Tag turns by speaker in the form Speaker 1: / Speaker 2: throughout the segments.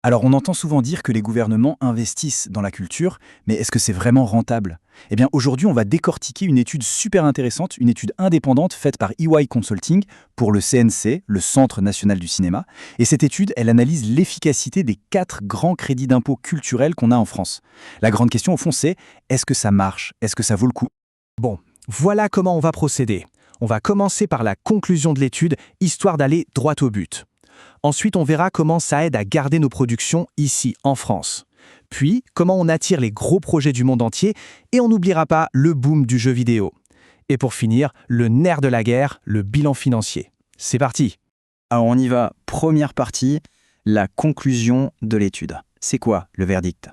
Speaker 1: Alors on entend souvent dire que les gouvernements investissent dans la culture, mais est-ce que c'est vraiment rentable? Eh bien aujourd'hui on va décortiquer une étude super intéressante, une étude indépendante faite par EY Consulting pour le CNC, le Centre national du cinéma. Et cette étude, elle analyse l'efficacité des 4 grands crédits d'impôt culturels qu'on a en France. La grande question au fond c'est, est-ce que ça marche? Est-ce que ça vaut le coup?
Speaker 2: Bon, voilà comment on va procéder. On va commencer par la conclusion de l'étude, histoire d'aller droit au but. Ensuite, on verra comment ça aide à garder nos productions ici, en France. Puis, comment on attire les gros projets du monde entier, et on n'oubliera pas le boom du jeu vidéo. Et pour finir, le nerf de la guerre, le bilan financier. C'est parti!
Speaker 1: Alors on y va, première partie, la conclusion de l'étude. C'est quoi le verdict?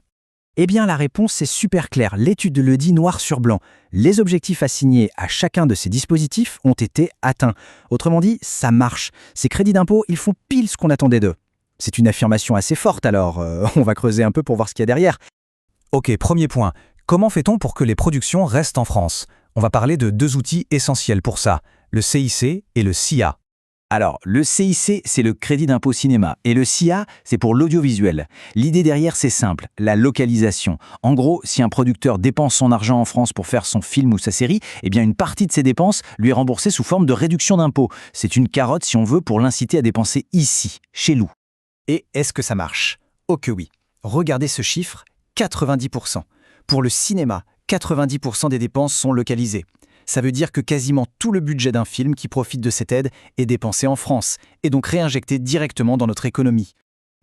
Speaker 2: Eh bien, la réponse est super claire. L'étude le dit noir sur blanc. Les objectifs assignés à chacun de ces dispositifs ont été atteints. Autrement dit, ça marche. Ces crédits d'impôt, ils font pile ce qu'on attendait d'eux. C'est une affirmation assez forte, alors on va creuser un peu pour voir ce qu'il y a derrière.
Speaker 3: Ok, premier point. Comment fait-on pour que les productions restent en France? On va parler de 2 outils essentiels pour ça, le CIC et le CIA.
Speaker 1: Alors, le CIC, c'est le crédit d'impôt cinéma, et le CIA, c'est pour l'audiovisuel. L'idée derrière, c'est simple, la localisation. En gros, si un producteur dépense son argent en France pour faire son film ou sa série, eh bien une partie de ses dépenses lui est remboursée sous forme de réduction d'impôt. C'est une carotte, si on veut, pour l'inciter à dépenser ici, chez nous.
Speaker 2: Et est-ce que ça marche? Oh que oui. Regardez ce chiffre, 90%. Pour le cinéma, 90% des dépenses sont localisées. Ça veut dire que quasiment tout le budget d'un film qui profite de cette aide est dépensé en France, et donc réinjecté directement dans notre économie.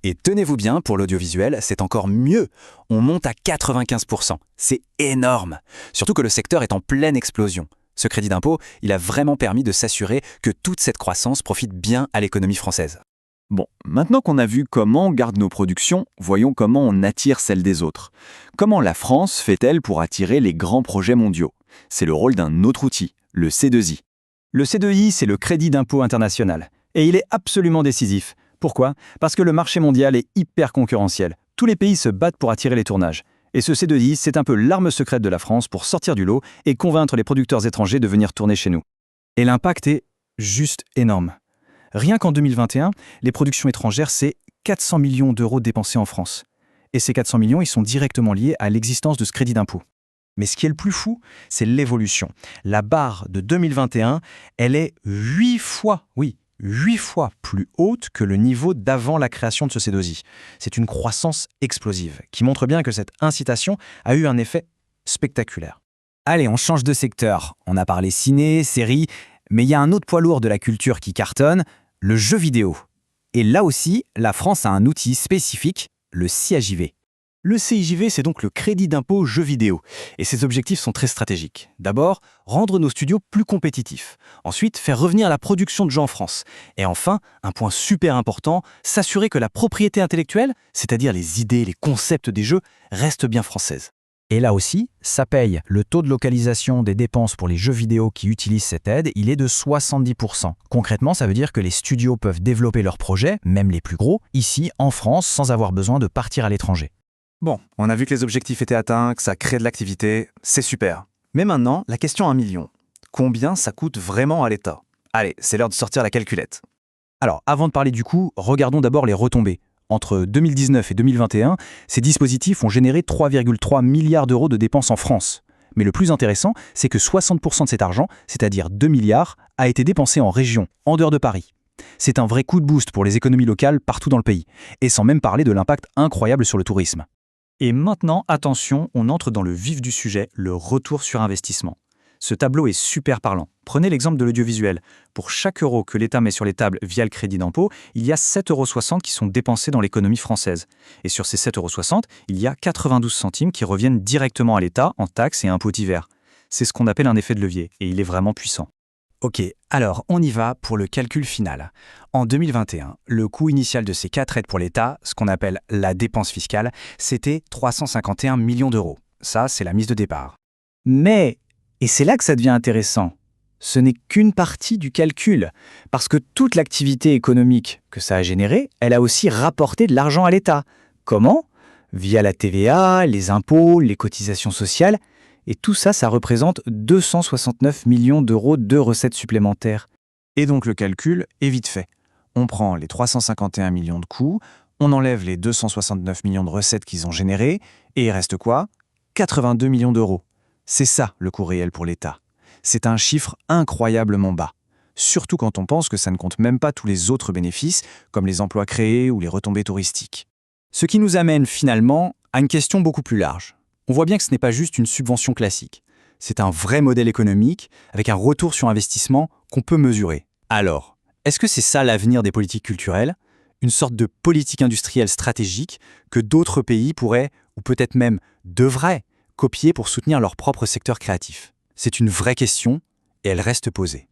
Speaker 3: Et tenez-vous bien, pour l'audiovisuel, c'est encore mieux. On monte à 95%. C'est énorme. Surtout que le secteur est en pleine explosion. Ce crédit d'impôt, il a vraiment permis de s'assurer que toute cette croissance profite bien à l'économie française.
Speaker 4: Bon, maintenant qu'on a vu comment on garde nos productions, voyons comment on attire celles des autres. Comment la France fait-elle pour attirer les grands projets mondiaux? C'est le rôle d'un autre outil, le C2I.
Speaker 1: Le C2I, c'est le crédit d'impôt international. Et il est absolument décisif. Pourquoi? Parce que le marché mondial est hyper concurrentiel. Tous les pays se battent pour attirer les tournages. Et ce C2I, c'est un peu l'arme secrète de la France pour sortir du lot et convaincre les producteurs étrangers de venir tourner chez nous. Et l'impact est juste énorme. Rien qu'en 2021, les productions étrangères, c'est 400 millions d'euros dépensés en France. Et ces 400 millions, ils sont directement liés à l'existence de ce crédit d'impôt. Mais ce qui est le plus fou, c'est l'évolution. La barre de 2021, elle est 8 fois plus haute que le niveau d'avant la création de ce C2I. C'est une croissance explosive qui montre bien que cette incitation a eu un effet spectaculaire.
Speaker 3: Allez, on change de secteur. On a parlé ciné, séries, mais il y a un autre poids lourd de la culture qui cartonne, le jeu vidéo. Et là aussi, la France a un outil spécifique, le CIJV.
Speaker 1: Le CIJV, c'est donc le crédit d'impôt jeux vidéo. Et ses objectifs sont très stratégiques. D'abord, rendre nos studios plus compétitifs. Ensuite, faire revenir la production de jeux en France. Et enfin, un point super important, s'assurer que la propriété intellectuelle, c'est-à-dire les idées, les concepts des jeux, reste bien française.
Speaker 3: Et là aussi, ça paye. Le taux de localisation des dépenses pour les jeux vidéo qui utilisent cette aide, il est de 70%. Concrètement, ça veut dire que les studios peuvent développer leurs projets, même les plus gros, ici, en France, sans avoir besoin de partir à l'étranger.
Speaker 5: Bon, on a vu que les objectifs étaient atteints, que ça crée de l'activité, c'est super. Mais maintenant, la question à 1 million. Combien ça coûte vraiment à l'État? Allez, c'est l'heure de sortir la calculette.
Speaker 1: Alors, avant de parler du coût, regardons d'abord les retombées. Entre 2019 et 2021, ces dispositifs ont généré 3,3 milliards d'euros de dépenses en France. Mais le plus intéressant, c'est que 60% de cet argent, c'est-à-dire 2 milliards, a été dépensé en région, en dehors de Paris. C'est un vrai coup de boost pour les économies locales partout dans le pays, et sans même parler de l'impact incroyable sur le tourisme. Et maintenant, attention, on entre dans le vif du sujet, le retour sur investissement. Ce tableau est super parlant. Prenez l'exemple de l'audiovisuel. Pour chaque euro que l'État met sur les tables via le crédit d'impôt, il y a 7,60 € qui sont dépensés dans l'économie française. Et sur ces 7,60 €, il y a 92 centimes qui reviennent directement à l'État en taxes et impôts divers. C'est ce qu'on appelle un effet de levier, et il est vraiment puissant. Ok, alors on y va pour le calcul final. En 2021, le coût initial de ces 4 aides pour l'État, ce qu'on appelle la dépense fiscale, c'était 351 millions d'euros. Ça, c'est la mise de départ. Mais, et c'est là que ça devient intéressant, ce n'est qu'une partie du calcul, parce que toute l'activité économique que ça a générée, elle a aussi rapporté de l'argent à l'État. Comment? Via la TVA, les impôts, les cotisations sociales. Et tout ça, ça représente 269 millions d'euros de recettes supplémentaires.
Speaker 5: Et donc le calcul est vite fait. On prend les 351 millions de coûts,
Speaker 2: On enlève les 269 millions de recettes qu'ils ont générées, et il reste quoi? 82 millions d'euros. C'est ça le coût réel pour l'État. C'est un chiffre incroyablement bas. Surtout quand on pense que ça ne compte même pas tous les autres bénéfices, comme les emplois créés ou les retombées touristiques.
Speaker 3: Ce qui nous amène finalement à une question beaucoup plus large. On voit bien que ce n'est pas juste une subvention classique. C'est un vrai modèle économique avec un retour sur investissement qu'on peut mesurer. Alors, est-ce que c'est ça l'avenir des politiques culturelles? Une sorte de politique industrielle stratégique que d'autres pays pourraient, ou peut-être même devraient, copier pour soutenir leur propre secteur créatif? C'est une vraie question et elle reste posée.